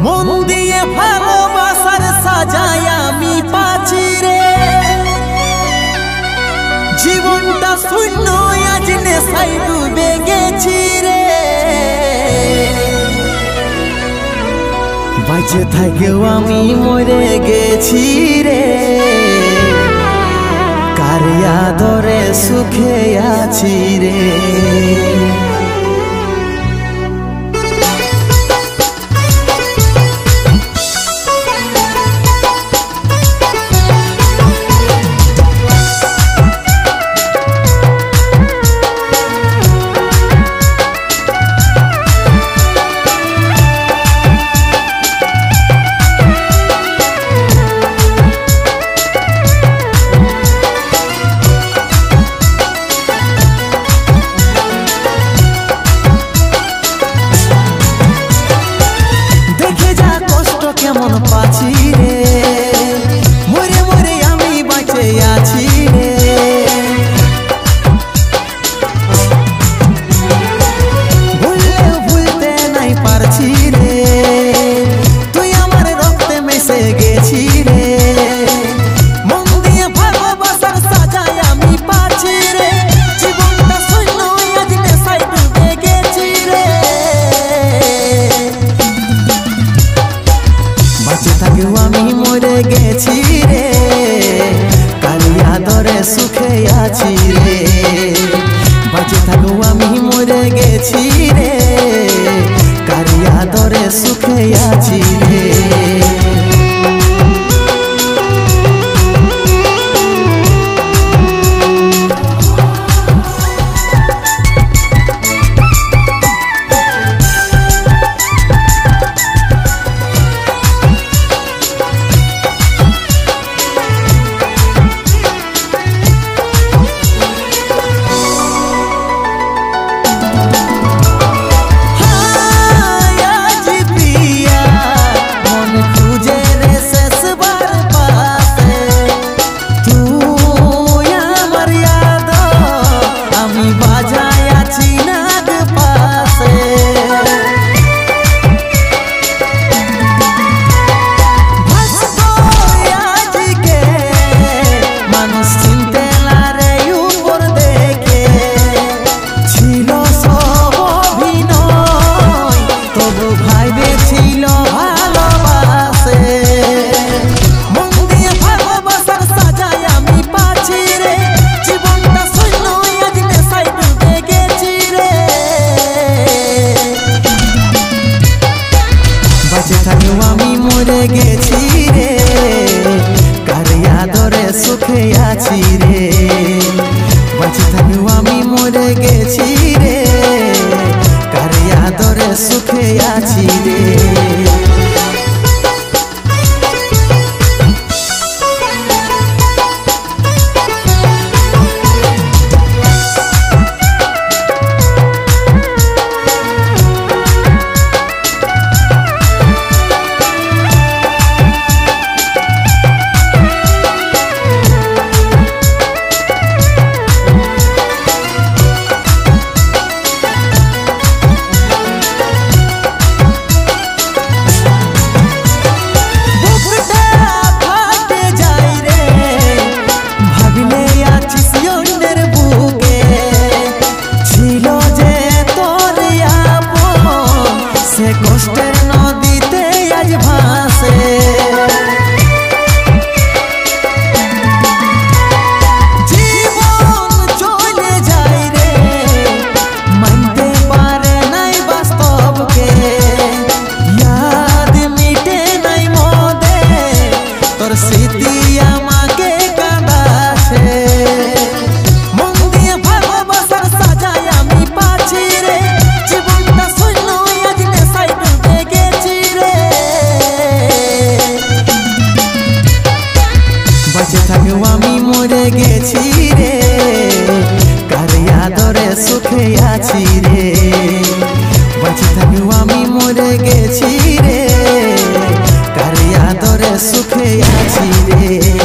মন দিয়ে ভালোবাসার সাজায় আমি পাচ্ছি রে, জীবনটা শূন্য আজ নেশায় ডুবে গেছি রে। বাঁচে থাকেও আমি মরে গেছি রে, কার আদরে সুখে আছি রে। কেমন পাচ্ছি রে, মরে মরে আমি বাঁচে আছি রে। ভুললেও ভুলতে নাই পারছি রে, তুই আমার রক্তে মিশে গেছি রে। মন দিয়ে ভালোবাসার সাজায় আমি পাচ্ছি রে, জীবনটা শূন্য আজ নেশায় ডুবে গেছি রে। বাঁচে থাকেও আমি মরে গেছি রে, কার আদরে সুখে আছি রে। বাঁচে থাকেও আমি মরে গেছি রে, কার আদরে সুখে আছি রে। বাঁচে থাকেও আমি মরে গেছি রে, কার আদরে সুখে আছি রে। বাঁচে থাকেও আমি মরে গেছি রে, কার আদরে সুখে আছি রে। কষ্টের নদীতে আজ ভাসে, জীবন চলে যায় রে, মানতে পারে নাই বাস্তবকে। ইয়াদ মিটে নাই মদে, তোর স্মৃতি আমাকে কাঁদাছে। মন দিয়ে ভালোবাসার সাজায় আমি পাচ্ছি রে, জীবনটা শূন্য আজ নেশায় ডুবে গেছি রে। বাঁচে থাকেও আমি মরে গেছি রে, কার আদরে সুখে আছি রে। বাঁচে থাকেও আমি মরে গেছি রে, কার আদরে সুখে আছি রে।